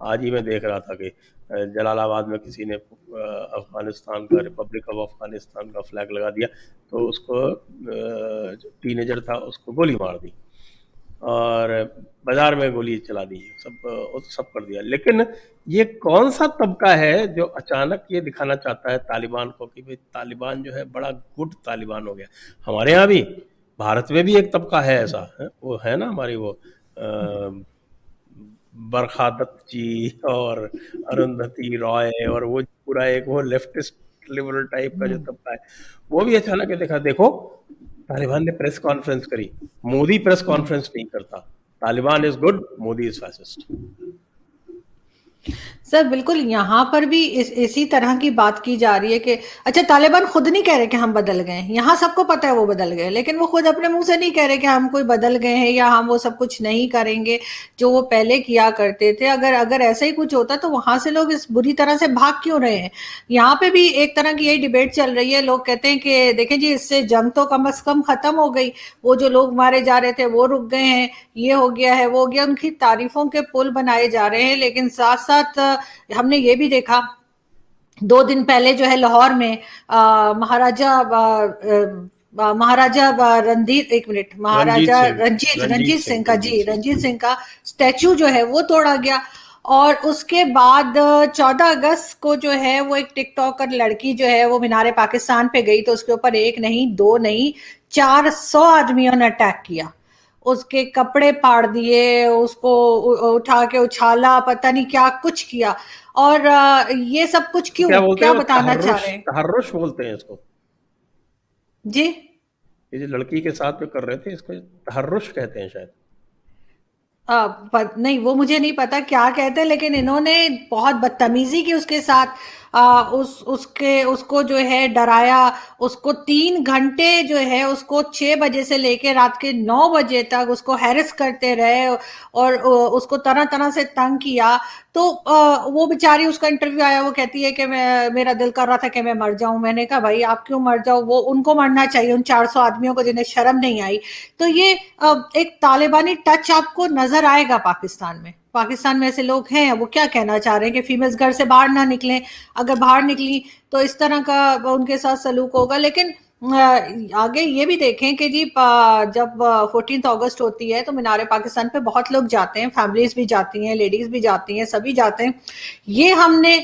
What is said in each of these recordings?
آج ہی میں دیکھ رہا تھا کہ جلال آباد میں کسی نے افغانستان کا، ریپبلک آف افغانستان کا فلیگ لگا دیا، تو اس کو جو ٹین ایجر تھا اس کو گولی مار دی، اور بازار میں گولی چلا دی، سب کر دیا. لیکن یہ کون سا طبقہ ہے جو اچانک یہ دکھانا چاہتا ہے طالبان کو کہ طالبان جو ہے بڑا گڈ طالبان ہو گیا؟ ہمارے یہاں بھی، بھارت میں بھی ایک طبقہ ہے ایسا، وہ ہے نا ہماری وہ برکھا دت جی اور ارندھتی رائے، اور وہ پورا ایک وہ لیفٹسٹ لبرل ٹائپ کا جو طبقہ ہے، وہ بھی اچانک دیکھا دیکھو طالبان نے پریس کانفرنس کری. مودی پریس کانفرنس نہیں کرتا. طالبان از گڈ، مودی از فیسسٹ. سر بالکل یہاں پر بھی اسی طرح کی بات کی جا رہی ہے کہ اچھا طالبان خود نہیں کہہ رہے کہ ہم بدل گئے ہیں، یہاں سب کو پتہ ہے وہ بدل گئے، لیکن وہ خود اپنے منہ سے نہیں کہہ رہے کہ ہم کوئی بدل گئے ہیں یا ہم وہ سب کچھ نہیں کریں گے جو وہ پہلے کیا کرتے تھے. اگر ایسا ہی کچھ ہوتا تو وہاں سے لوگ اس بری طرح سے بھاگ کیوں رہے ہیں؟ یہاں پہ بھی ایک طرح کی یہی ڈیبیٹ چل رہی ہے. لوگ کہتے ہیں کہ دیکھیں جی اس سے جنگ تو کم از کم ختم ہو گئی، وہ جو لوگ مارے جا رہے تھے وہ رک گئے ہیں، یہ ہو گیا ہے وہ ہو گیا، ان کی تعریفوں کے پل بنائے جا رہے ہیں. لیکن ساتھ ساتھ ہم نے یہ بھی دیکھا 2 دن پہلے جو ہے لاہور میں مہاراجہ رنجیت سنگھ کا رنجیت سنگھ کا اسٹیچو جو ہے وہ توڑا گیا. اور اس کے بعد 14 اگست کو جو ہے وہ ایک ٹک ٹاکر لڑکی جو ہے وہ مینار پاکستان پہ گئی تو اس کے اوپر 1 نہیں 2 نہیں 400 آدمیوں نے اٹیک کیا، اس کے کپڑے پھاڑ دیے، اس کو اٹھا کے اچھالا، پتہ نہیں کیا کچھ کیا. اور یہ سب کچھ کیوں، کیا بتانا چاہ رہے ہیں؟ تحرش بولتے ہیں اس کو جی، یہ جو لڑکی کے ساتھ جو کر رہے تھے اس کو تحرش کہتے ہیں شاید. نہیں وہ مجھے نہیں پتا کیا کہتے ہیں، لیکن انہوں نے بہت بدتمیزی کی اس کے ساتھ. اس کو جو ہے ڈرایا، اس کو 3 گھنٹے جو ہے اس کو 6 بجے سے لے کے رات کے 9 بجے تک اس کو ہیرس کرتے رہے اور اس کو طرح طرح سے تنگ کیا. تو وہ بیچاری، اس کا انٹرویو آیا، وہ کہتی ہے کہ میرا دل کر رہا تھا کہ میں مر جاؤں. میں نے کہا بھائی آپ کیوں مر جاؤ، وہ ان کو مرنا چاہیے، ان 400 آدمیوں کو جنہیں شرم نہیں آئی. تو یہ ایک طالبانی ٹچ آپ کو نظر آئے گا پاکستان میں ایسے لوگ ہیں. وہ کیا کہنا چاہ رہے ہیں کہ فیمیلز گھر سے باہر نہ نکلیں، اگر باہر نکلی تو اس طرح کا ان کے ساتھ سلوک ہوگا. لیکن آگے یہ بھی دیکھیں کہ جی جب 14 اگست ہوتی ہے تو مینار پاکستان پہ بہت لوگ جاتے ہیں، فیملیز بھی جاتی ہیں، لیڈیز بھی جاتی ہیں، سبھی جاتے ہیں. یہ ہم نے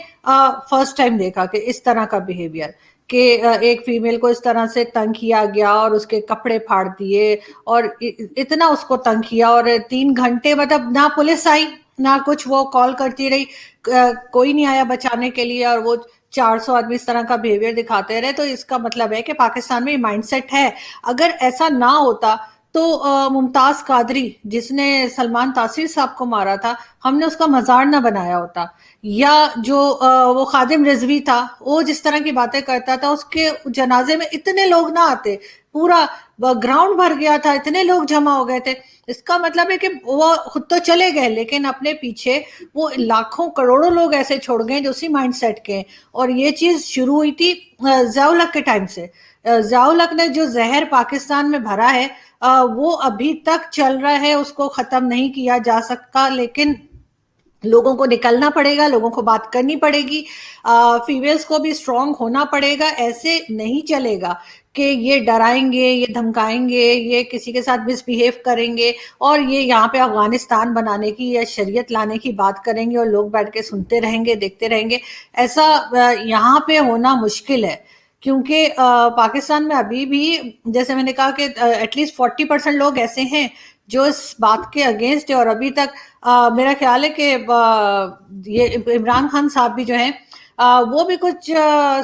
فرسٹ ٹائم دیکھا کہ اس طرح کا بیہیویئر، کہ ایک فیمیل کو اس طرح سے تنگ کیا گیا اور اس کے کپڑے پھاڑ دیے اور اتنا اس کو تنگ کیا. اور 3 گھنٹے مطلب نہ پولیس آئی نہ کچھ، وہ کال کرتی رہی، کوئی نہیں آیا بچانے کے لیے، اور وہ 400 آدمی اس طرح کا بیہیویئر دکھاتے رہے. تو اس کا مطلب ہے کہ پاکستان میں مائنڈ سیٹ ہے. اگر ایسا نہ ہوتا تو ممتاز قادری جس نے سلمان تاثیر صاحب کو مارا تھا، ہم نے اس کا مزار نہ بنایا ہوتا. یا جو وہ خادم رضوی تھا، وہ جس طرح کی باتیں کرتا تھا، اس کے جنازے میں اتنے لوگ نہ آتے، پورا گراؤنڈ بھر گیا تھا، اتنے لوگ جمع ہو گئے تھے. اس کا مطلب ہے کہ وہ خود تو چلے گئے لیکن اپنے پیچھے وہ لاکھوں کروڑوں لوگ ایسے چھوڑ گئے جو اسی مائنڈ سیٹ کے ہیں. اور یہ چیز شروع ہوئی تھی ضیاء الحق کے ٹائم سے. ضیاء الحق نے جو زہر پاکستان میں بھرا ہے وہ ابھی تک چل رہا ہے، اس کو ختم نہیں کیا جا سکتا. لیکن لوگوں کو نکلنا پڑے گا، لوگوں کو بات کرنی پڑے گی، فیمیلز کو بھی اسٹرانگ ہونا پڑے گا. ایسے نہیں چلے گا کہ یہ ڈرائیں گے، یہ دھمکائیں گے، یہ کسی کے ساتھ مس بیہیو کریں گے اور یہ یہاں پہ افغانستان بنانے کی یا شریعت لانے کی بات کریں گے اور لوگ بیٹھ کے سنتے رہیں گے، دیکھتے رہیں گے. ایسا یہاں پہ ہونا مشکل ہے، کیونکہ پاکستان میں ابھی بھی جیسے میں نے کہا کہ ایٹ لیسٹ 40% لوگ ایسے ہیں جو اس بات کے اگینسٹ ہے. اور ابھی تک میرا خیال ہے کہ یہ عمران خان صاحب بھی جو ہیں وہ بھی کچھ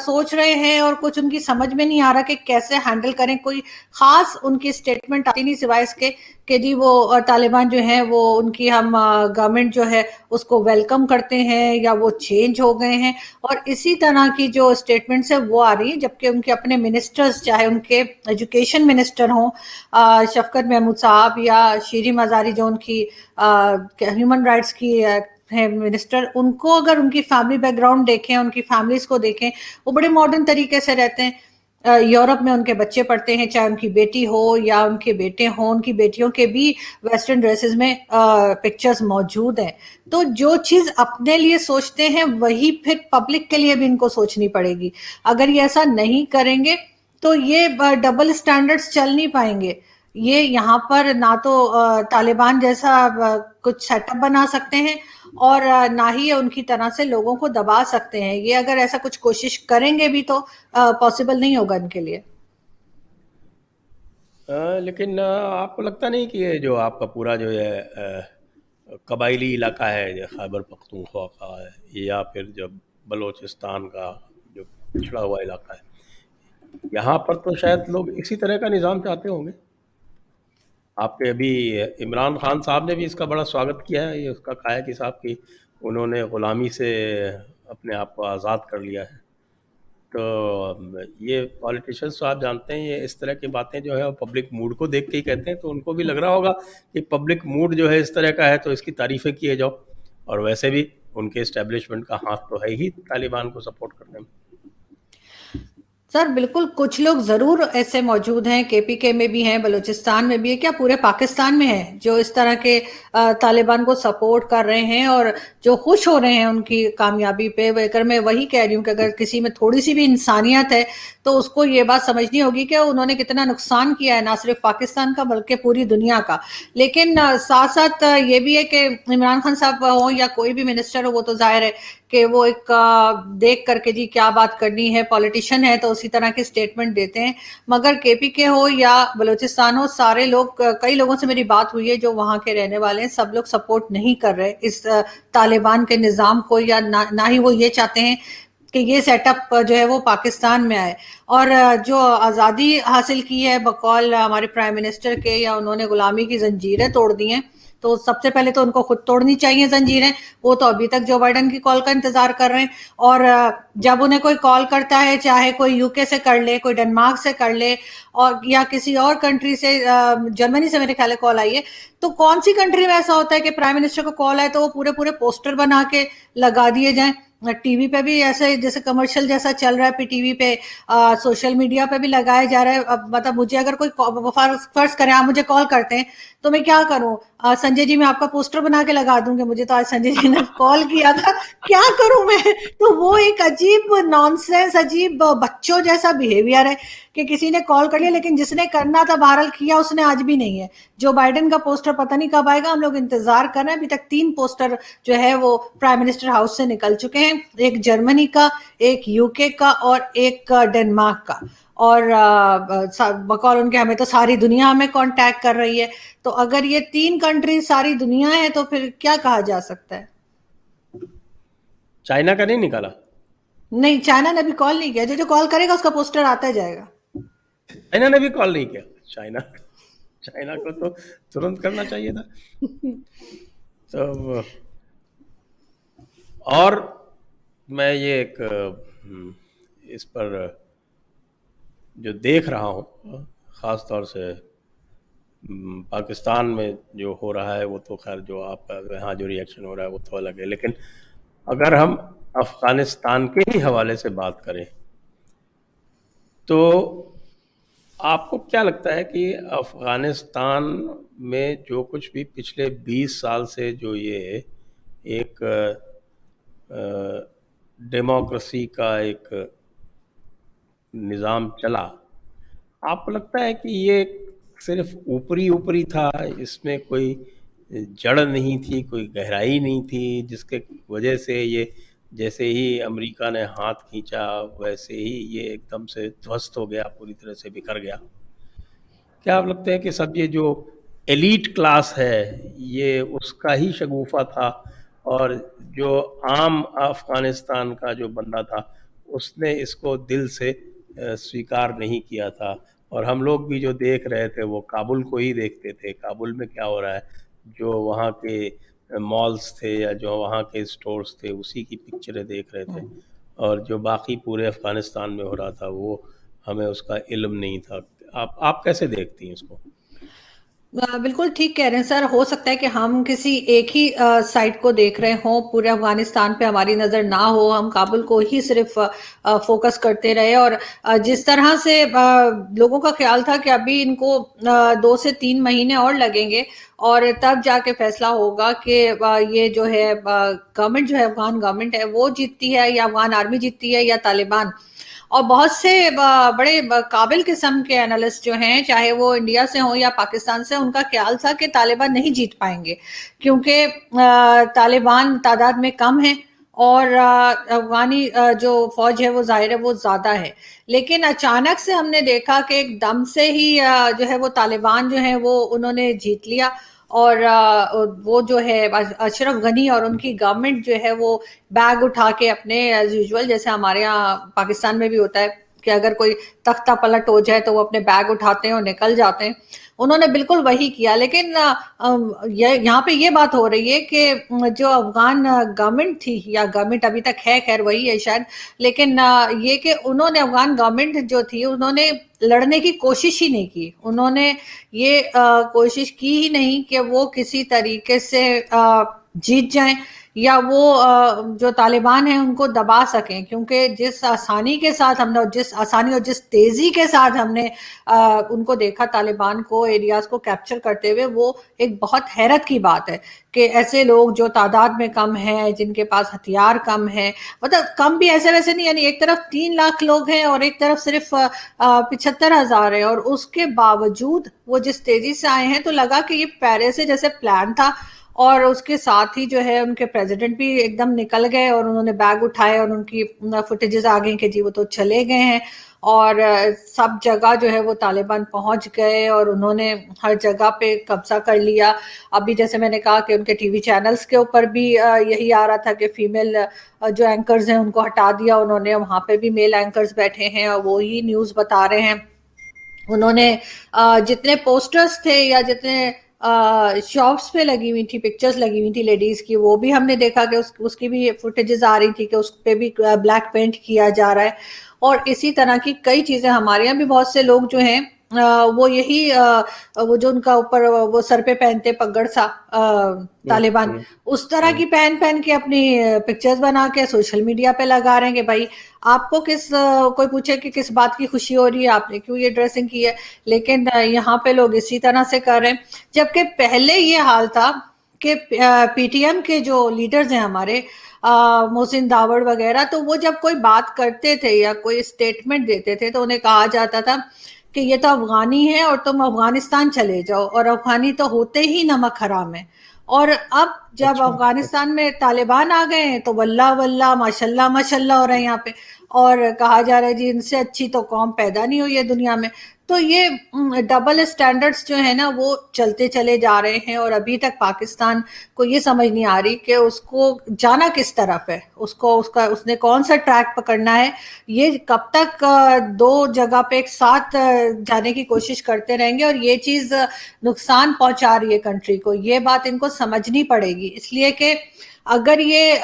سوچ رہے ہیں اور کچھ ان کی سمجھ میں نہیں آ رہا کہ کیسے ہینڈل کریں. کوئی خاص ان کی سٹیٹمنٹ آتی نہیں سوائے اس کے کہ جی وہ طالبان جو ہیں وہ ان کی ہم گورنمنٹ جو ہے اس کو ویلکم کرتے ہیں یا وہ چینج ہو گئے ہیں. اور اسی طرح کی جو سٹیٹمنٹس ہیں وہ آ رہی ہیں، جبکہ ان کے اپنے منسٹرز، چاہے ان کے ایجوکیشن منسٹر ہوں شفقت محمود صاحب یا شیریں مزاری جو ان کی ہیومن رائٹس کی ہے منسٹر، ان کو اگر ان کی فیملی بیک گراؤنڈ دیکھیں، ان کی فیملیز کو دیکھیں، وہ بڑے ماڈرن طریقے سے رہتے ہیں. یورپ میں ان کے بچے پڑھتے ہیں، چاہے ان کی بیٹی ہو یا ان کے بیٹے ہوں، ان کی بیٹیوں کے بھی ویسٹرن ڈریسز میں پکچرز موجود ہیں. تو جو چیز اپنے لیے سوچتے ہیں وہی پھر پبلک کے لیے بھی ان کو سوچنی پڑے گی. اگر یہ ایسا نہیں کریں گے تو یہ ڈبل سٹینڈرڈز چل نہیں پائیں گے. یہ یہاں پر نہ تو طالبان جیسا کچھ سیٹ اپ بنا سکتے ہیں، اور نہ ہی ان کی طرح سے لوگوں کو دبا سکتے ہیں. یہ اگر ایسا کچھ کوشش کریں گے بھی تو پاسبل نہیں ہوگا ان کے لیے. لیکن آپ کو لگتا نہیں کہ یہ جو آپ کا پورا جو ہے قبائلی علاقہ ہے، جو خیبر پختونخوا کا ہے یا پھر جب بلوچستان کا جو پچھڑا ہوا علاقہ ہے، یہاں پر تو شاید لوگ اسی طرح کا نظام چاہتے ہوں گے. آپ کے ابھی عمران خان صاحب نے بھی اس کا بڑا سواگت کیا ہے، یہ اس کا کہا ہے کہ صاحب کی انہوں نے غلامی سے اپنے آپ کو آزاد کر لیا ہے. تو یہ پالیٹیشنس تو آپ جانتے ہیں، یہ اس طرح کی باتیں جو ہے وہ پبلک موڈ کو دیکھ کے ہی کہتے ہیں، تو ان کو بھی لگ رہا ہوگا کہ پبلک موڈ جو ہے اس طرح کا ہے تو اس کی تعریفیں کیے جاؤ. اور ویسے بھی ان کے اسٹیبلشمنٹ کا ہاتھ تو ہے ہی طالبان کو سپورٹ کرنے میں. سر بالکل، کچھ لوگ ضرور ایسے موجود ہیں، کے پی کے میں بھی ہیں، بلوچستان میں بھی ہے، کیا پورے پاکستان میں ہیں، جو اس طرح کے طالبان کو سپورٹ کر رہے ہیں اور جو خوش ہو رہے ہیں ان کی کامیابی پہ. اگر میں وہی کہہ رہی ہوں کہ اگر کسی میں تھوڑی سی بھی انسانیت ہے تو اس کو یہ بات سمجھنی ہوگی کہ انہوں نے کتنا نقصان کیا ہے، نہ صرف پاکستان کا بلکہ پوری دنیا کا. لیکن ساتھ ساتھ یہ بھی ہے کہ عمران خان صاحب ہوں یا کوئی بھی منسٹر ہو، وہ تو ظاہر ہے کہ وہ ایک دیکھ کر کے جی کیا بات کرنی ہے، پولیٹیشین ہے تو اسی طرح کے سٹیٹمنٹ دیتے ہیں. مگر کے پی کے ہو یا بلوچستان ہو، سارے لوگ، کئی لوگوں سے میری بات ہوئی ہے جو وہاں کے رہنے والے ہیں، سب لوگ سپورٹ نہیں کر رہے اس طالبان کے نظام کو، یا نہ ہی وہ یہ چاہتے ہیں کہ یہ سیٹ اپ جو ہے وہ پاکستان میں آئے. اور جو آزادی حاصل کی ہے بقول ہمارے پرائم منسٹر کے، یا انہوں نے غلامی کی زنجیریں توڑ دی ہیں، تو سب سے پہلے تو ان کو خود توڑنی چاہیے زنجیریں. وہ تو ابھی تک جو بائیڈن کی کال کا انتظار کر رہے ہیں، اور جب انہیں کوئی کال کرتا ہے، چاہے کوئی یو کے سے کر لے، کوئی ڈنمارک سے کر لے، اور یا کسی اور کنٹری سے، جرمنی سے میرے خیال ہے کال آئی ہے، تو کون سی کنٹری میں ایسا ہوتا ہے کہ پرائم منسٹر کو کال آئے تو وہ پورے پورے پوسٹر بنا کے لگا دیے جائیں. ٹی وی پہ بھی ایسے جیسے کمرشل جیسا چل رہا ہے، پہ ٹی وی پہ، سوشل میڈیا پہ بھی لگایا جا رہا ہے. اب مطلب مجھے اگر کوئی فرض کریں آپ مجھے کال کرتے ہیں تو میں کیا کروں؟ سنجے جی میں آپ کا پوسٹر بنا کے لگا دوں گی مجھے تو آج سنجے جی نے کال کیا تھا، کیا کروں میں؟ تو وہ ایک عجیب نانسنس، عجیب بچوں جیسا بیہیویئر ہے کہ کسی نے کال کر لیا، لیکن جس نے کرنا تھا بہرحال کیا اس نے، آج بھی نہیں ہے. جو بائیڈن کا پوسٹر پتہ نہیں کب آئے گا، ہم لوگ انتظار کر رہے ہیں. ابھی تک 3 پوسٹر جو ہے وہ پرائم منسٹر ہاؤس سے نکل چکے ہیں، ایک جرمنی کا، ایک یو کے کا، اور ایک ڈنمارک کا. اور بقول ان کے ہمیں تو ساری دنیا ہمیں کانٹیکٹ کر رہی ہے. تو اگر یہ 3 کنٹری ساری دنیا ہے تو پھر کیا کہا جا سکتا ہے؟ چائنا کا نہیں نکالا؟ نہیں، چائنا نے بھی کال نہیں کیا. جو کال کرے گا اس کا پوسٹر آتا جائے گا. چائنا نے بھی کال نہیں کیا؟ چائنا کو تو ترنت کرنا چاہیے تھا. تو اور میں یہ ایک اس پر جو دیکھ رہا ہوں، خاص طور سے پاکستان میں جو ہو رہا ہے، وہ تو خیر جو آپ کا یہاں جو ریئیکشن ہو رہا ہے وہ تو الگ ہے. لیکن اگر ہم افغانستان کے ہی حوالے سے بات کریں تو آپ کو کیا لگتا ہے کہ افغانستان میں جو کچھ بھی پچھلے 20 سال سے جو یہ ایک ڈیموکریسی کا ایک نظام چلا، آپ کو لگتا ہے کہ یہ صرف اوپری تھا، اس میں کوئی جڑ نہیں تھی، کوئی گہرائی نہیں تھی، جس کے وجہ سے یہ جیسے ہی امریکہ نے ہاتھ کھینچا ویسے ہی یہ ایک دم سے دھوست ہو گیا، پوری طرح سے بکھر گیا؟ کیا آپ لگتا ہے کہ سب یہ جو ایلیٹ کلاس ہے یہ اس کا ہی شگوفہ تھا، اور جو عام افغانستان کا جو بندہ تھا اس نے اس کو دل سے سویکار نہیں کیا تھا؟ اور ہم لوگ بھی جو دیکھ رہے تھے وہ کابل کو ہی دیکھتے تھے، کابل میں کیا ہو رہا ہے، جو وہاں کے مالز تھے یا جو وہاں کے اسٹورز تھے اسی کی پکچریں دیکھ رہے تھے، اور جو باقی پورے افغانستان میں ہو رہا تھا وہ ہمیں اس کا علم نہیں تھا. آپ کیسے دیکھتی ہیں اس کو؟ بالکل ٹھیک کہہ رہے ہیں سر. ہو سکتا ہے کہ ہم کسی ایک ہی سائٹ کو دیکھ رہے ہوں, پورے افغانستان پہ ہماری نظر نہ ہو, ہم کابل کو ہی صرف فوکس کرتے رہے. اور جس طرح سے لوگوں کا خیال تھا کہ ابھی ان کو 2 سے 3 مہینے اور لگیں گے اور تب جا کے فیصلہ ہوگا کہ یہ جو ہے گورنمنٹ جو ہے, افغان گورنمنٹ ہے, وہ جیتتی ہے یا افغان آرمی جیتتی ہے یا طالبان. اور بہت سے بڑے قابل قسم کے انالسٹ جو ہیں, چاہے وہ انڈیا سے ہوں یا پاکستان سے, ان کا خیال تھا کہ طالبان نہیں جیت پائیں گے کیونکہ طالبان تعداد میں کم ہیں اور افغانی جو فوج ہے وہ ظاہر ہے وہ زیادہ ہے. لیکن اچانک سے ہم نے دیکھا کہ ایک دم سے ہی جو ہے وہ طالبان جو ہیں وہ انہوں نے جیت لیا. اور وہ جو ہے اشرف غنی اور ان کی گورنمنٹ جو ہے وہ بیگ اٹھا کے اپنے ایز یوزول, جیسے ہمارے یہاں پاکستان میں بھی ہوتا ہے کہ اگر کوئی تختہ پلٹ ہو جائے تو وہ اپنے بیگ اٹھاتے ہیں اور نکل جاتے ہیں, انہوں نے بالکل وہی کیا. لیکن یہاں پہ یہ بات ہو رہی ہے کہ جو افغان گورنمنٹ تھی, یا گورنمنٹ ابھی تک ہے, خیر وہی ہے شاید, لیکن یہ کہ انہوں نے, افغان گورنمنٹ جو تھی, انہوں نے لڑنے کی کوشش ہی نہیں کی. انہوں نے یہ کوشش کی ہی نہیں کہ وہ کسی طریقے سے جیت جائیں یا وہ جو طالبان ہیں ان کو دبا سکیں, کیونکہ جس آسانی کے ساتھ ہم نے, جس آسانی اور جس تیزی کے ساتھ ہم نے ان کو دیکھا طالبان کو ایریاز کو کیپچر کرتے ہوئے, وہ ایک بہت حیرت کی بات ہے کہ ایسے لوگ جو تعداد میں کم ہیں, جن کے پاس ہتھیار کم ہیں, مطلب کم بھی ایسے ویسے نہیں, یعنی ایک طرف 3 لاکھ لوگ ہیں اور ایک طرف صرف 75,000 ہیں, اور اس کے باوجود وہ جس تیزی سے آئے ہیں تو لگا کہ یہ پہلے سے جیسے پلان تھا. اور اس کے ساتھ ہی جو ہے ان کے پریزیڈنٹ بھی ایک دم نکل گئے اور انہوں نے بیگ اٹھائے اور ان کی فوٹیجز آ گئیں کہ جی وہ تو چلے گئے ہیں. اور سب جگہ جو ہے وہ طالبان پہنچ گئے اور انہوں نے ہر جگہ پہ قبضہ کر لیا. ابھی جیسے میں نے کہا کہ ان کے ٹی وی چینلز کے اوپر بھی یہی آ رہا تھا کہ فیمیل جو اینکرز ہیں ان کو ہٹا دیا انہوں نے, وہاں پہ بھی میل اینکرز بیٹھے ہیں اور وہی نیوز بتا رہے ہیں. انہوں نے جتنے پوسٹرز تھے یا جتنے شاپس پہ لگی ہوئی تھی, پکچرز لگی ہوئی تھی لیڈیز کی, وہ بھی ہم نے دیکھا کہ اس کی بھی فوٹیجز آ رہی تھی کہ اس پہ بھی بلیک پینٹ کیا جا رہا ہے. اور اسی طرح کی کئی چیزیں, ہمارے یہاں بھی بہت سے لوگ جو ہیں وہ یہی وہ جو ان کا اوپر وہ سر پہ پہنتے پگڑ سا طالبان, اس طرح کی پہن کے اپنی پکچرز بنا کے سوشل میڈیا پہ لگا رہے ہیں کہ بھائی آپ کو کوئی پوچھے کہ کس بات کی خوشی ہو رہی ہے, آپ نے کیوں یہ ڈریسنگ کی ہے, لیکن یہاں پہ لوگ اسی طرح سے کر رہے ہیں. جبکہ پہلے یہ حال تھا کہ پی ٹی ایم کے جو لیڈرز ہیں ہمارے, محسن داوڑ وغیرہ, تو وہ جب کوئی بات کرتے تھے یا کوئی اسٹیٹمنٹ دیتے تھے تو انہیں کہا جاتا تھا کہ یہ تو افغانی ہے اور تم افغانستان چلے جاؤ, اور افغانی تو ہوتے ہی نمک حرام ہے. اور اب جب اچھا. افغانستان میں طالبان آ گئے ہیں تو واللہ واللہ ماشاءاللہ ماشاءاللہ ہو رہا ہے یہاں پہ, اور کہا جا رہا ہے جی ان سے اچھی تو قوم پیدا نہیں ہوئی ہے دنیا میں. تو یہ ڈبل اسٹینڈرڈز جو ہے نا وہ چلتے چلے جا رہے ہیں, اور ابھی تک پاکستان کو یہ سمجھ نہیں آ رہی کہ اس کو جانا کس طرف ہے, اس نے کون سا ٹریک پکڑنا ہے. یہ کب تک دو جگہ پہ ایک ساتھ جانے کی کوشش کرتے رہیں گے, اور یہ چیز نقصان پہنچا رہی ہے کنٹری کو. یہ بات ان کو سمجھنی پڑے گی, اس لیے کہ اگر یہ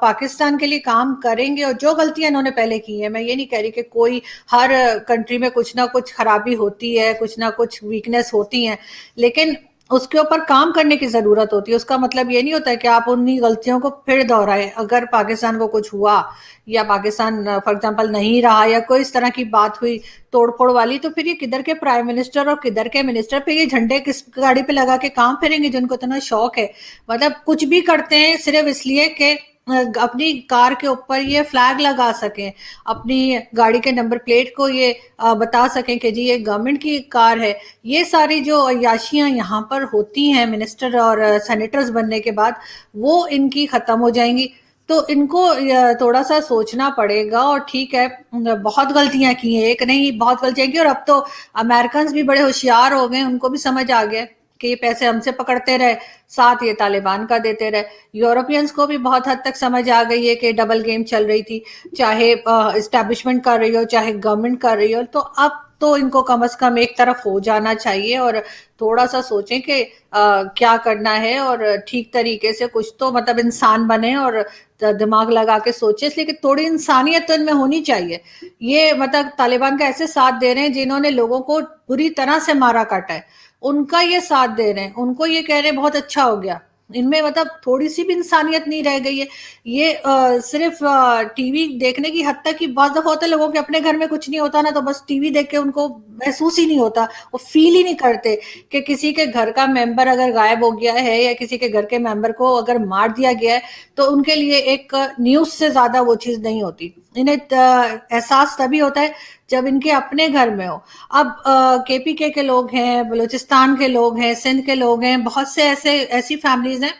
پاکستان کے لیے کام کریں گے, اور جو غلطیاں انہوں نے پہلے کی ہیں, میں یہ نہیں کہہ رہی کہ کوئی ہر کنٹری میں کچھ نہ کچھ خرابی ہوتی ہے, کچھ نہ کچھ ویکنیس ہوتی ہیں, لیکن اس کے اوپر کام کرنے کی ضرورت ہوتی ہے. اس کا مطلب یہ نہیں ہوتا ہے کہ آپ انہی غلطیوں کو پھر دہرائیں. اگر پاکستان کو کچھ ہوا یا پاکستان فار ایگزامپل نہیں رہا یا کوئی اس طرح کی بات ہوئی توڑ پھوڑ والی, تو پھر یہ کدھر کے پرائم منسٹر اور کدھر کے منسٹر پہ یہ جھنڈے کس گاڑی پہ لگا کے کام پھریں گے جن کو اتنا شوق ہے. مطلب کچھ بھی کرتے ہیں صرف اس لیے کہ اپنی کار کے اوپر یہ فلیگ لگا سکیں, اپنی گاڑی کے نمبر پلیٹ کو یہ بتا سکیں کہ جی یہ گورنمنٹ کی کار ہے. یہ ساری جو عیاشیاں یہاں پر ہوتی ہیں منسٹر اور سینیٹرز بننے کے بعد, وہ ان کی ختم ہو جائیں گی. تو ان کو تھوڑا سا سوچنا پڑے گا. اور ٹھیک ہے بہت غلطیاں کی ہیں, ایک نہیں بہت غلطیاں کی, اور اب تو امریکنز بھی بڑے ہوشیار ہو گئے, ان کو بھی سمجھ آ گیا کہ یہ پیسے ہم سے پکڑتے رہے, ساتھ یہ طالبان کا دیتے رہے. یورپینز کو بھی بہت حد تک سمجھ آ گئی ہے کہ ڈبل گیم چل رہی تھی, چاہے اسٹیبلشمنٹ کر رہی ہو چاہے گورنمنٹ کر رہی ہو. تو اب تو ان کو کم از کم ایک طرف ہو جانا چاہیے اور تھوڑا سا سوچیں کہ کیا کرنا ہے اور ٹھیک طریقے سے کچھ تو مطلب انسان بنے اور دماغ لگا کے سوچے، اس لیے کہ تھوڑی انسانیت تو ان میں ہونی چاہیے. یہ مطلب طالبان کا ایسے ساتھ دے رہے ہیں جنہوں نے لوگوں کو بری طرح سے مارا کاٹا ہے، ان کا یہ ساتھ دے رہے ہیں، ان کو یہ کہہ رہے ہیں بہت اچھا ہو گیا. ان میں مطلب تھوڑی سی بھی انسانیت نہیں رہ گئی ہے. یہ صرف ٹی وی دیکھنے کی حد تک ہی بعض دفعہ ہوتا ہے لوگوں کے اپنے گھر میں کچھ نہیں ہوتا نا تو بس ٹی وی دیکھ کے ان کو محسوس ہی نہیں ہوتا، وہ فیل ہی نہیں کرتے کہ کسی کے گھر کا ممبر اگر غائب ہو گیا ہے یا کسی کے گھر کے ممبر کو اگر مار دیا گیا ہے تو ان کے لیے ایک نیوز سے زیادہ وہ چیز نہیں ہوتی. انہیں احساس تبھی ہوتا ہے جب ان کے اپنے گھر میں ہو. اب کے پی کے لوگ ہیں، بلوچستان کے لوگ ہیں، سندھ کے لوگ ہیں، بہت سے ایسی فیملیز ہیں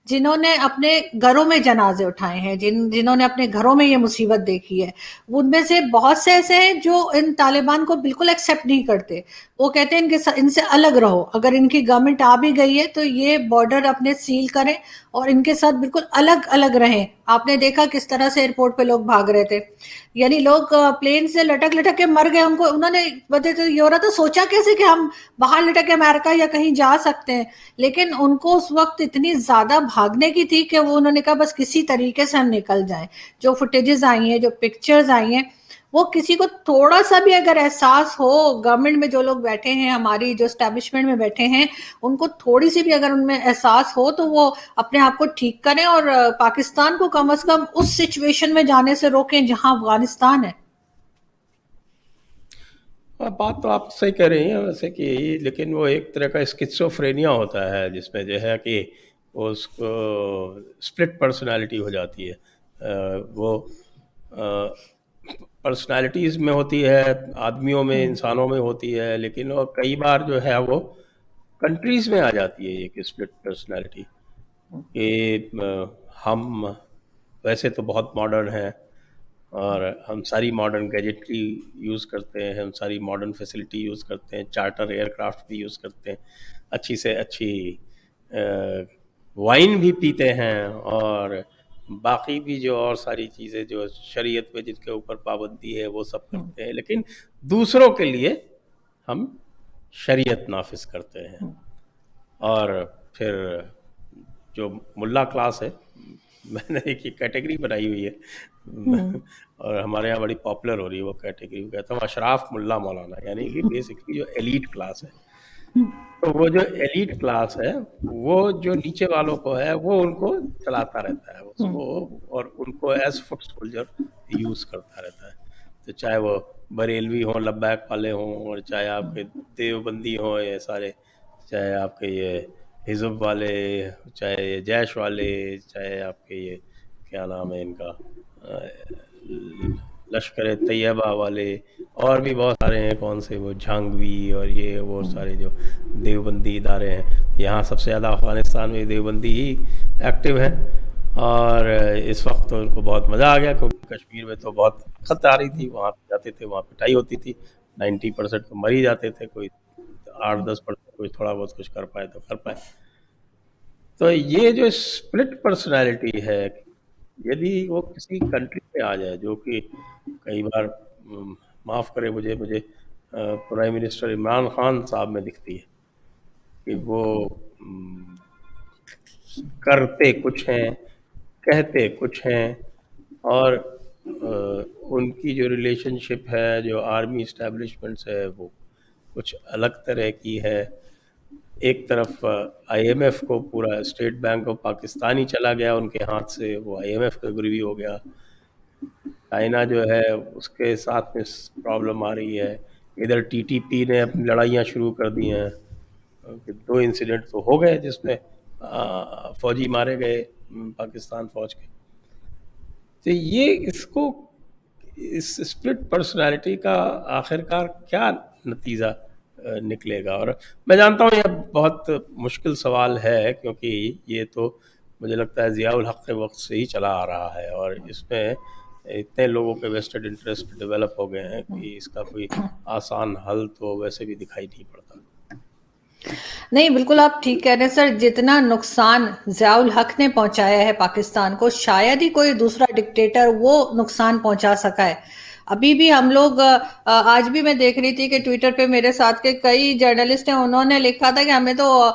جنہوں نے اپنے گھروں میں جنازے اٹھائے ہیں، جنہوں نے اپنے گھروں میں یہ مصیبت دیکھی ہے. ان میں سے بہت سے ایسے ہیں جو ان طالبان کو بالکل ایکسیپٹ نہیں کرتے. وہ کہتے ہیں ان سے الگ رہو، اگر ان کی گورنمنٹ آ بھی گئی ہے تو یہ بارڈر اپنے سیل کریں اور ان کے ساتھ بالکل الگ الگ رہیں. آپ نے دیکھا کس طرح سے ایئرپورٹ پہ لوگ بھاگ رہے تھے، یعنی لوگ پلین سے لٹک لٹک کے مر گئے. انہوں نے یہ ہو رہا تھا سوچا کیسے کہ ہم باہر لٹک کے امریکہ یا کہیں جا سکتے ہیں، لیکن ان کو اس وقت اتنی زیادہ بھاگنے کی تھی کہ انہوں نے کہا بس کسی طریقے سے ہم نکل جائیں. جو فوٹیجز آئی ہیں، جو پکچرز آئی ہیں، وہ کسی کو تھوڑا سا بھی اگر احساس ہو، گورنمنٹ میں جو لوگ بیٹھے ہیں، ہماری جو اسٹیبلشمنٹ میں بیٹھے ہیں، ان کو تھوڑی سی بھی اگر ان میں احساس ہو تو وہ اپنے آپ کو ٹھیک کریں اور پاکستان کو کم از کم اس سچویشن میں جانے سے روکیں جہاں افغانستان ہے. بات تو آپ صحیح کہہ رہی ہیں ویسے کہ یہی، لیکن وہ ایک طرح کا اسکیزوفرینیا ہوتا ہے جس میں جو ہے کہ اس کو اسپلٹ پرسنالٹی ہو جاتی ہے. وہ پرسنالٹیز میں ہوتی ہے، آدمیوں میں، انسانوں میں ہوتی ہے، لیکن وہ کئی بار جو ہے وہ کنٹریز میں آ جاتی ہے ایک اسپلٹ پرسنالٹی کہ ہم ویسے تو بہت ماڈرن ہیں اور ہم ساری ماڈرن گیجٹری یوز کرتے ہیں، ہم ساری ماڈرن فیسلٹی یوز کرتے ہیں، چارٹر ایئر کرافٹ بھی یوز کرتے ہیں، اچھی سے اچھی وائن بھی پیتے ہیں، اور باقی بھی جو اور ساری چیزیں جو شریعت میں جن کے اوپر پابندی ہے وہ سب کرتے ہیں، لیکن دوسروں کے لیے ہم شریعت نافذ کرتے ہیں. اور پھر جو ملا کلاس ہے، میں نے ایک کیٹیگری بنائی ہوئی ہے اور ہمارے یہاں بڑی پاپولر ہو رہی ہے وہ کیٹیگری، کہتا ہوں اشراف ملا مولانا، یعنی کہ بیسکلی جو ایلیٹ کلاس ہے. تو وہ جو ایلیٹ کلاس ہے وہ جو نیچے والوں کو ہے وہ ان کو چلاتا رہتا ہے اس کو، اور ان کو ایز فٹ سولجر یوز کرتا رہتا ہے. تو چاہے وہ بریلوی ہوں، لبیک والے ہوں، اور چاہے آپ کے دیوبندی ہوں یہ سارے، چاہے آپ کے یہ حزب والے، چاہے یہ جیش والے، چاہے آپ کے یہ کیا نام ہے ان کا لشکر طیبہ والے، اور بھی بہت سارے ہیں، کون سے وہ جھانگوی اور یہ وہ سارے جو دیوبندی ادارے ہیں. یہاں سب سے زیادہ افغانستان میں دیوبندی ہی ایکٹیو ہیں، اور اس وقت تو ان کو بہت مزہ آ گیا کیونکہ کشمیر میں تو بہت خط آ رہی تھی، وہاں پہ جاتے تھے وہاں پٹائی ہوتی تھی، 90% تو مر ہی جاتے تھے، کوئی 8-10% کوئی تھوڑا بہت کچھ کر پائے تو کر پائے. تو یہ جو اسپلٹ پرسنالٹی ہے، یدی وہ کسی کنٹری میں آ جائے، جو کہ کئی بار معاف کرے مجھے پرائم منسٹر عمران خان صاحب میں دکھتی ہے کہ وہ کرتے کچھ ہیں، کہتے کچھ ہیں، اور ان کی جو ریلیشن شپ ہے جو آرمی اسٹیبلشمنٹ سے وہ کچھ الگ طرح کی ہے. ایک طرف آئی ایم ایف کو پورا اسٹیٹ بینک آف پاکستان ہی چلا گیا ان کے ہاتھ سے، وہ آئی ایم ایف کا گروی ہو گیا. چائنا جو ہے اس کے ساتھ میں پرابلم آ رہی ہے. ادھر ٹی ٹی پی نے اپنی لڑائیاں شروع کر دی ہیں، 2 انسیڈنٹ تو ہو گئے جس میں فوجی مارے گئے پاکستان فوج کے. تو یہ اس اسپلٹ پرسنالٹی کا آخرکار کیا نتیجہ نکلے گا؟ اور میں جانتا ہوں یہ بہت مشکل سوال ہے کیونکہ یہ تو مجھے لگتا ہے ضیاء الحق کے وقت سے ہی چلا آ رہا ہے، اور اس میں اتنے لوگوں کے ویسٹڈ انٹرسٹ ڈیولپ ہو گئے ہیں کہ اس کا کوئی آسان حل تو ویسے بھی دکھائی نہیں پڑتا. نہیں بالکل آپ ٹھیک کہہ رہے ہیں سر. جتنا نقصان ضیاء الحق نے پہنچایا ہے پاکستان کو، شاید ہی کوئی دوسرا ڈکٹیٹر وہ نقصان پہنچا سکا ہے. ابھی بھی ہم لوگ آج بھی میں دیکھ رہی تھی کہ ٹویٹر پہ میرے ساتھ کے کئی جرنلسٹ ہیں، انہوں نے لکھا تھا کہ ہمیں تو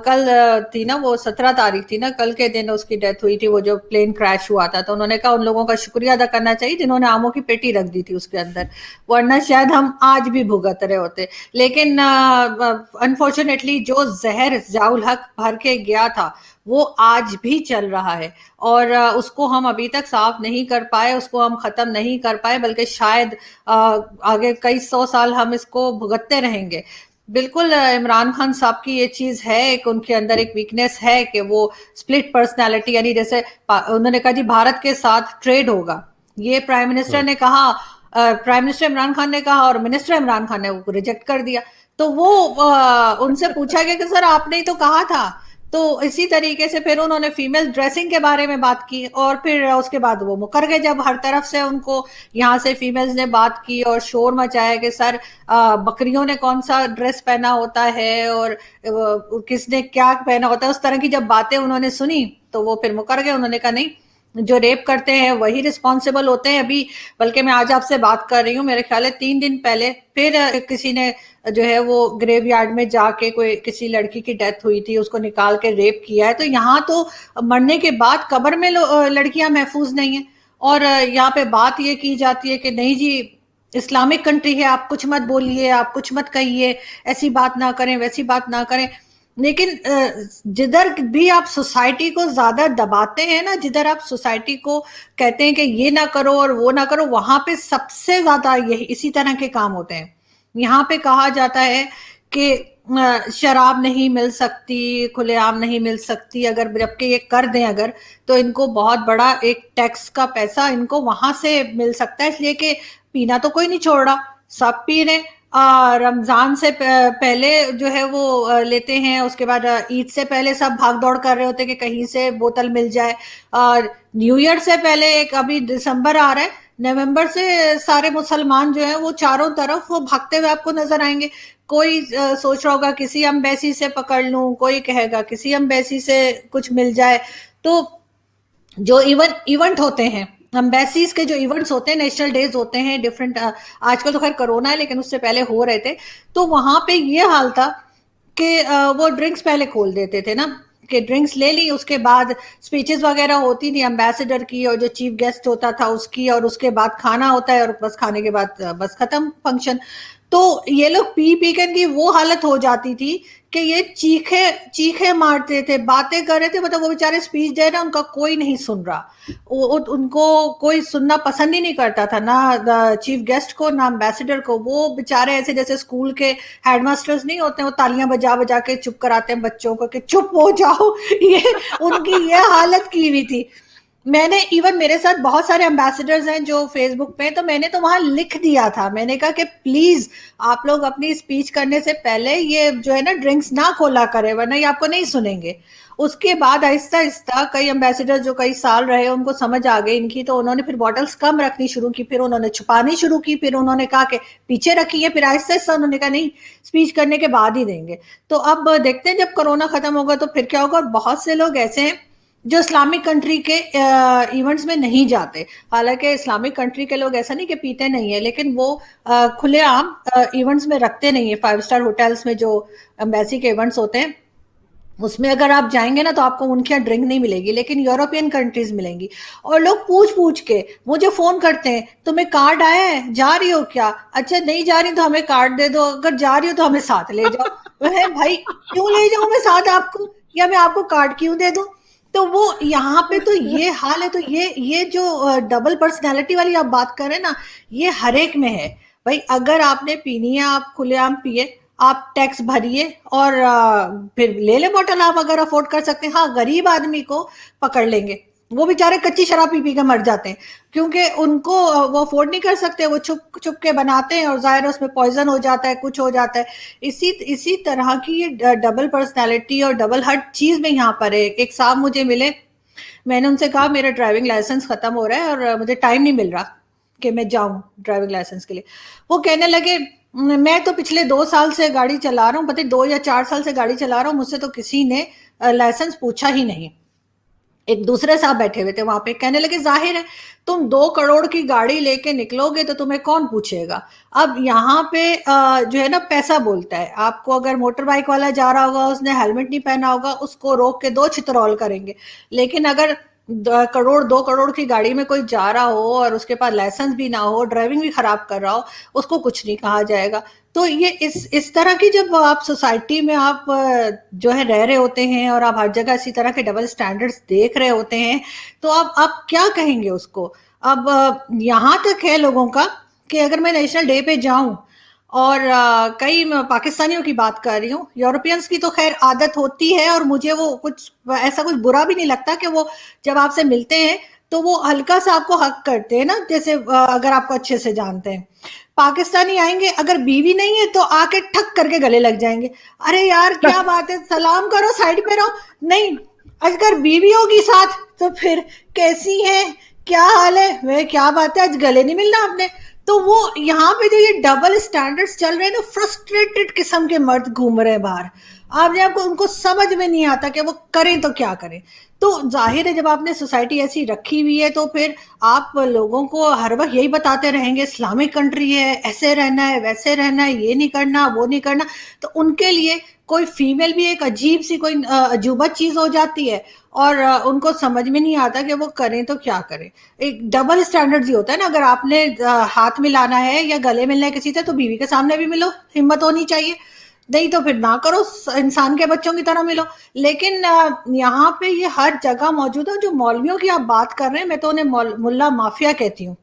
کل تھی نا، وہ 17 تاریخ تھی نا، کل کے دن اس کی ڈیتھ ہوئی تھی، وہ جو پلین کریش ہوا تھا، تو انہوں نے کہا ان لوگوں کا شکریہ ادا کرنا چاہیے جنہوں نے آموں کی پیٹی رکھ دی تھی اس کے اندر، ورنہ شاید ہم آج بھی بھگت رہے ہوتے. لیکن انفارچونیٹلی جو زہر ضیاء الحق بھر کے گیا تھا وہ آج بھی چل رہا ہے، اور اس کو ہم ابھی تک صاف نہیں کر پائے، اس کو ہم ختم نہیں کر پائے، بلکہ شاید آگے کئی 100 سال ہم اس کو بھگتتے رہیں گے. بالکل عمران خان صاحب کی یہ چیز ہے کہ ان کے اندر ایک ویکنیس ہے کہ وہ سپلٹ پرسنالٹی، یعنی جیسے انہوں نے کہا جی بھارت کے ساتھ ٹریڈ ہوگا، یہ پرائم منسٹر نے کہا، پرائم منسٹر عمران خان نے کہا، اور منسٹر عمران خان نے وہ ریجیکٹ کر دیا. تو وہ ان سے پوچھا گیا کہ سر آپ نے ہی تو کہا تھا. تو اسی طریقے سے پھر انہوں نے فیمیل ڈریسنگ کے بارے میں بات کی، اور پھر اس کے بعد وہ مکر گئے جب ہر طرف سے ان کو یہاں سے فیمیلز نے بات کی اور شور مچایا کہ سر بکریوں نے کون سا ڈریس پہنا ہوتا ہے اور کس نے کیا پہنا ہوتا ہے، اس طرح کی جب باتیں انہوں نے سنی تو وہ پھر مکر گئے. انہوں نے کہا نہیں، جو ریپ کرتے ہیں وہی رسپانسیبل ہوتے ہیں. ابھی بلکہ میں آج آپ سے بات کر رہی ہوں، میرے خیال ہے 3 دن پہلے پھر کسی نے جو ہے وہ گریو یارڈ میں جا کے، کوئی کسی لڑکی کی ڈیتھ ہوئی تھی، اس کو نکال کے ریپ کیا ہے. تو یہاں تو مرنے کے بعد قبر میں لڑکیاں محفوظ نہیں ہیں، اور یہاں پہ بات یہ کی جاتی ہے کہ نہیں جی اسلامک کنٹری ہے، آپ کچھ مت بولیے، آپ کچھ مت کہیے، ایسی بات نہ کریں، ویسی بات نہ کریں. لیکن جدھر بھی آپ سوسائٹی کو زیادہ دباتے ہیں نا، جدھر آپ سوسائٹی کو کہتے ہیں کہ یہ نہ کرو اور وہ نہ کرو، وہاں پہ سب سے زیادہ یہی اسی طرح کے کام ہوتے ہیں. یہاں پہ کہا جاتا ہے کہ شراب نہیں مل سکتی، کھلے عام نہیں مل سکتی، اگر جبکہ یہ کر دیں اگر تو ان کو بہت بڑا ایک ٹیکس کا پیسہ ان کو وہاں سے مل سکتا ہے، اس لیے کہ پینا تو کوئی نہیں چھوڑ رہا، سب پی رہے. رمضان سے پہلے جو ہے وہ لیتے ہیں، اس کے بعد عید سے پہلے سب بھاگ دوڑ کر رہے ہوتے ہیں کہ کہیں سے بوتل مل جائے، اور نیو ایئر سے پہلے ایک ابھی دسمبر آ رہا ہے، نومبر سے سارے مسلمان جو ہیں وہ چاروں طرف وہ بھاگتے ہوئے آپ کو نظر آئیں گے. کوئی سوچ رہا ہوگا کسی امبیسی سے پکڑ لوں، کوئی کہے گا کسی امبیسی سے کچھ مل جائے. تو جو ایونٹ ہوتے ہیں، امبیسیز کے جو ایونٹس ہوتے ہیں، نیشنل ڈیز ہوتے ہیں ڈفرینٹ، آج کل تو خیر کرونا ہے لیکن اس سے پہلے ہو رہے تھے، تو وہاں پہ یہ حال تھا کہ وہ ڈرنکس پہلے کھول دیتے تھے نا، کہ ڈرنکس لے لی، اس کے بعد سپیچز وغیرہ ہوتی تھی امبیسڈر کی اور جو چیف گیسٹ ہوتا تھا اس کی، اور اس کے بعد کھانا ہوتا ہے، اور بس کھانے کے بعد بس ختم فنکشن. تو یہ لوگ پی پی کر کی وہ حالت ہو جاتی تھی کہ یہ چیخے مارتے تھے، باتیں کر رہے تھے، مطلب وہ بیچارے اسپیچ دے رہے ہیں، ان کا کوئی نہیں سن رہا، ان کو کوئی سننا پسند ہی نہیں کرتا تھا، نہ چیف گیسٹ کو نہ امبیسڈر کو. وہ بیچارے ایسے جیسے اسکول کے ہیڈ ماسٹرز نہیں ہوتے ہیں، وہ تالیاں بجا بجا کے چپ کراتے ہیں بچوں کو کہ چپ ہو جاؤ. یہ ان کی یہ حالت کی ہوئی تھی. میں نے ایون میرے ساتھ بہت سارے امبیسڈرز ہیں جو فیس بک پہ، تو میں نے تو وہاں لکھ دیا تھا، میں نے کہا کہ پلیز آپ لوگ اپنی اسپیچ کرنے سے پہلے یہ جو ہے نا ڈرنکس نہ کھولا کرے، ورنہ یہ آپ کو نہیں سنیں گے. اس کے بعد آہستہ آہستہ کئی امبیسڈر جو کئی سال رہے ان کو سمجھ آ گئی ان کی، تو انہوں نے پھر بوٹلز کم رکھنی شروع کی، پھر انہوں نے چھپانی شروع کی، پھر انہوں نے کہا کہ پیچھے رکھی ہے، پھر آہستہ آہستہ انہوں نے کہا نہیں اسپیچ کرنے کے بعد ہی دیں گے. تو اب دیکھتے ہیں جب کرونا ختم ہوگا تو پھر کیا ہوگا. اور بہت سے لوگ ایسے ہیں جو اسلامک کنٹری کے ایونٹس میں نہیں جاتے، حالانکہ اسلامک کنٹری کے لوگ ایسا نہیں کہ پیتے نہیں ہیں، لیکن وہ کھلے عام ایونٹس میں رکھتے نہیں ہیں. 5 اسٹار ہوٹلس میں جو امبیسی کے ایونٹس ہوتے ہیں اس میں اگر آپ جائیں گے نا تو آپ کو ان کی ڈرنک نہیں ملے گی، لیکن یورپین کنٹریز ملیں گی. اور لوگ پوچھ کے مجھے فون کرتے ہیں تمہیں کارڈ آیا ہے، جا رہی ہو کیا؟ اچھا نہیں جا رہی تو ہمیں کارڈ دے دو، اگر جا رہی ہو تو ہمیں ساتھ لے جاؤ. بھائی کیوں لے جاؤں میں ساتھ آپ کو، یا میں آپ کو کارڈ کیوں دے دوں؟ تو وہ یہاں پہ تو یہ حال ہے. تو یہ جو ڈبل پرسنالٹی والی آپ بات کر رہے ہیں نا، یہ ہر ایک میں ہے. بھائی اگر آپ نے پینی ہے آپ کھلے عام پیے، آپ ٹیکس بھریے اور پھر لے لیں بوٹل آپ اگر افورڈ کر سکتے ہیں. ہاں غریب آدمی کو پکڑ لیں گے، وہ بیچارے کچی شراب پی پی کے مر جاتے ہیں کیونکہ ان کو وہ افورڈ نہیں کر سکتے، وہ چھپ چھپ کے بناتے ہیں اور ظاہر اس میں پوائزن ہو جاتا ہے، کچھ ہو جاتا ہے. اسی طرح کی یہ ڈبل پرسنالٹی اور ڈبل ہر چیز میں یہاں پر ہے. ایک صاحب مجھے ملے، میں نے ان سے کہا میرا ڈرائیونگ لائسنس ختم ہو رہا ہے اور مجھے ٹائم نہیں مل رہا کہ میں جاؤں ڈرائیونگ لائسنس کے لیے. وہ کہنے لگے میں تو پچھلے 2 سال سے گاڑی چلا رہا ہوں، پتہ 2 یا 4 سال سے گاڑی چلا رہا ہوں، مجھ سے تو کسی نے لائسنس پوچھا ہی نہیں. ایک دوسرے صاحب بیٹھے ہوئے تھے وہاں پہ, کہنے لگے ظاہر ہے تم 2 کروڑ کی گاڑی لے کے نکلو گے تو تمہیں کون پوچھے گا. اب یہاں پہ جو ہے نا پیسہ بولتا ہے. آپ کو اگر موٹر بائک والا جا رہا ہوگا, اس نے ہیلمٹ نہیں پہنا ہوگا, اس کو روک کے 2 چترول کریں گے. لیکن اگر 2 کروڑ کی گاڑی میں کوئی جا رہا ہو اور اس کے پاس لائسنس بھی نہ ہو, ڈرائیونگ بھی خراب کر رہا ہو, اس کو کچھ نہیں کہا جائے گا. تو یہ اس طرح کی جب آپ سوسائٹی میں آپ جو ہے رہ رہے ہوتے ہیں اور آپ ہر جگہ اسی طرح کے ڈبل سٹینڈرڈز دیکھ رہے ہوتے ہیں, تو اب آپ کیا کہیں گے اس کو. اب یہاں تک ہے لوگوں کا کہ اگر میں نیشنل ڈے پہ جاؤں, اور کئی پاکستانیوں کی بات کر رہی ہوں, یورپینز کی تو خیر عادت ہوتی ہے, اور مجھے وہ کچھ ایسا کچھ برا بھی نہیں لگتا کہ وہ جب آپ سے ملتے ہیں تو وہ ہلکا سا آپ کو حق کرتے ہیں نا, جیسے اگر آپ کو اچھے سے جانتے ہیں. پاکستانی آئیں گے, اگر بیوی نہیں ہے تو آ کے ٹھک کر کے گلے لگ جائیں گے. ارے یار کیا بات ہے, سلام کرو, سائڈ پہ رہو. نہیں, اگر بیوی ہوگی ساتھ تو پھر کیسی ہے, کیا حال ہے, وہ کیا بات ہے, آج گلے نہیں ملنا آپ نے. تو وہ یہاں پہ جو یہ ڈبل سٹینڈرڈز چل رہے ہیں نا, فرسٹریٹڈ قسم کے مرد گھوم رہے ہیں باہر. آپ جب ان کو سمجھ میں نہیں آتا کہ وہ کریں تو کیا کریں. تو ظاہر ہے جب آپ نے سوسائٹی ایسی رکھی ہوئی ہے تو پھر آپ لوگوں کو ہر وقت یہی بتاتے رہیں گے اسلامک کنٹری ہے, ایسے رہنا ہے, ویسے رہنا ہے, یہ نہیں کرنا, وہ نہیں کرنا. تو ان کے لیے کوئی فیمیل بھی ایک عجیب سی کوئی عجوبہ چیز ہو جاتی ہے, اور ان کو سمجھ میں نہیں آتا کہ وہ کریں تو کیا کریں. ایک ڈبل سٹینڈرڈ ہی ہوتا ہے نا, اگر آپ نے ہاتھ ملانا ہے یا گلے ملنا ہے کسی سے تو بیوی کے سامنے بھی ملو, ہمت ہونی چاہیے. نہیں تو پھر نہ کرو, انسان کے بچوں کی طرح ملو. لیکن یہاں پہ یہ ہر جگہ موجود ہے. جو مولویوں کی آپ بات کر رہے ہیں, میں تو انہیں ملا مافیا کہتی ہوں.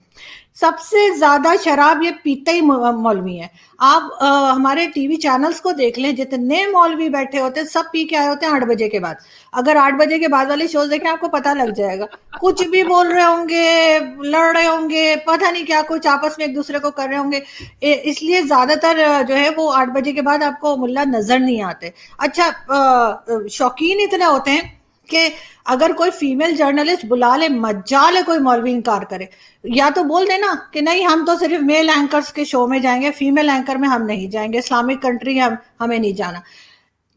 سب سے زیادہ شراب یہ پیتے ہی مولوی ہیں. آپ ہمارے ٹی وی چینلز کو دیکھ لیں, جتنے مولوی بیٹھے ہوتے ہیں سب پی کے آئے ہوتے ہیں 8 بجے کے بعد. اگر 8 بجے کے بعد والے شوز دیکھیں آپ کو پتہ لگ جائے گا, کچھ بھی بول رہے ہوں گے, لڑ رہے ہوں گے, پتہ نہیں کیا کچھ آپس میں ایک دوسرے کو کر رہے ہوں گے. اس لیے زیادہ تر جو ہے وہ 8 بجے کے بعد آپ کو ملا نظر نہیں آتے. اچھا, شوقین اتنے ہوتے ہیں کہ اگر کوئی فیمیل جرنلسٹ بلا لے, مجال ہے کوئی مولوی انکار کرے. یا تو بول دینا کہ نہیں ہم تو صرف میل اینکرز کے شو میں جائیں گے, فیمیل اینکر میں ہم نہیں جائیں گے, اسلامک کنٹری ہمیں نہیں جانا.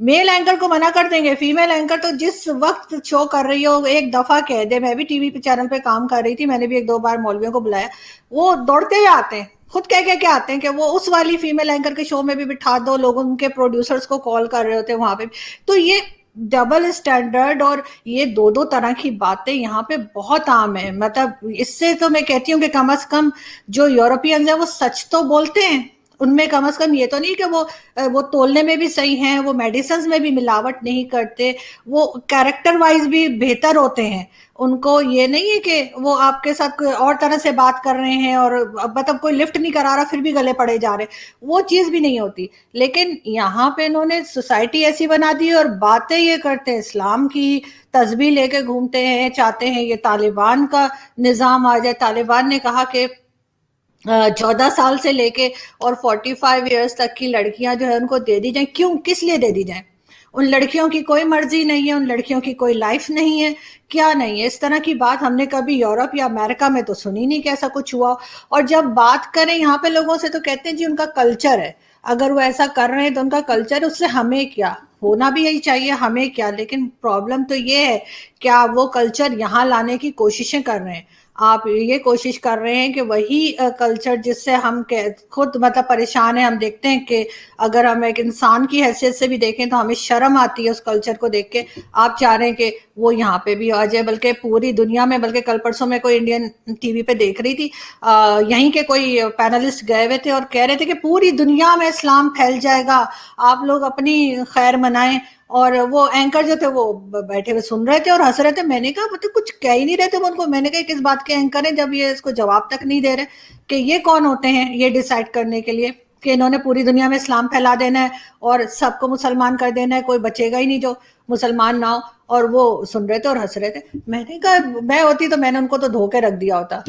میل اینکر کو منع کر دیں گے, فیمیل اینکر تو جس وقت شو کر رہی ہو ایک دفعہ کہہ دے. میں بھی ٹی وی پہ چینل پہ کام کر رہی تھی, میں نے بھی 1-2 بار مولویوں کو بلایا, وہ دوڑتے ہوئے آتے ہیں, خود کہہ کے آتے ہیں کہ وہ اس والی فیمیل اینکر کے شو میں بھی بٹھا دو. لوگ ان کے پروڈیوسرز کو کال کر رہے ہوتے ہیں وہاں پہ. تو یہ ڈبل سٹینڈرڈ اور یہ دو طرح کی باتیں یہاں پہ بہت عام ہیں. مطلب اس سے تو میں کہتی ہوں کہ کم از کم جو یورپینز ہیں وہ سچ تو بولتے ہیں, ان میں کم از کم یہ تو نہیں کہ وہ تولنے میں بھی صحیح ہیں, وہ میڈیسنز میں بھی ملاوٹ نہیں کرتے, وہ کیریکٹر وائز بھی بہتر ہوتے ہیں. ان کو یہ نہیں ہے کہ وہ آپ کے ساتھ کوئی اور طرح سے بات کر رہے ہیں اور مطلب کوئی لفٹ نہیں کرا رہا پھر بھی گلے پڑے جا رہے, وہ چیز بھی نہیں ہوتی. لیکن یہاں پہ انہوں نے سوسائٹی ایسی بنا دی اور باتیں یہ کرتے ہیں, اسلام کی تسبیح لے کے گھومتے ہیں, چاہتے ہیں یہ طالبان کا نظام آ جائے. طالبان نے کہا کہ 14 سال سے لے کے اور 45 ایئرز تک کی لڑکیاں جو ہے ان کو دے دی جائیں. کیوں, کس لیے دے دی جائیں؟ ان لڑکیوں کی کوئی مرضی نہیں ہے, ان لڑکیوں کی کوئی لائف نہیں ہے, کیا نہیں ہے. اس طرح کی بات ہم نے کبھی یورپ یا امریکہ میں تو سنی نہیں کہ ایسا کچھ ہوا. اور جب بات کریں یہاں پہ لوگوں سے تو کہتے ہیں جی ان کا کلچر ہے, اگر وہ ایسا کر رہے ہیں تو ان کا کلچر ہے, اس سے ہمیں کیا, ہونا بھی یہی چاہیے, ہمیں کیا. لیکن پرابلم تو یہ ہے کہ آپ وہ کلچر یہاں لانے کی کوششیں کر رہے ہیں. آپ یہ کوشش کر رہے ہیں کہ وہی کلچر جس سے ہم خود مطلب پریشان ہیں. ہم دیکھتے ہیں کہ اگر ہم ایک انسان کی حیثیت سے بھی دیکھیں تو ہمیں شرم آتی ہے اس کلچر کو دیکھ کے. آپ چاہ رہے ہیں کہ وہ یہاں پہ بھی آ جائے, بلکہ پوری دنیا میں. بلکہ کل پرسوں میں کوئی انڈین ٹی وی پہ دیکھ رہی تھی, یہیں کے کوئی پینلسٹ گئے ہوئے تھے اور کہہ رہے تھے کہ پوری دنیا میں اسلام پھیل جائے گا, آپ لوگ اپنی خیر منائیں. اور وہ اینکر جو تھے وہ بیٹھے ہوئے سن رہے تھے اور ہنس رہے تھے. میں نے کہا مطلب کچھ کہہ ہی نہیں رہے تھے ان کو. میں نے کہا کس بات کے اینکر ہیں جب یہ اس کو جواب تک نہیں دے رہے کہ یہ کون ہوتے ہیں یہ ڈیسائیڈ کرنے کے لیے کہ انہوں نے پوری دنیا میں اسلام پھیلا دینا ہے اور سب کو مسلمان کر دینا ہے, کوئی بچے گا ہی نہیں جو مسلمان نہ ہو. اور وہ سن رہے تھے اور ہنس رہے تھے. میں نے کہا میں ہوتی تو میں نے ان کو تو دھو کے رکھ دیا ہوتا.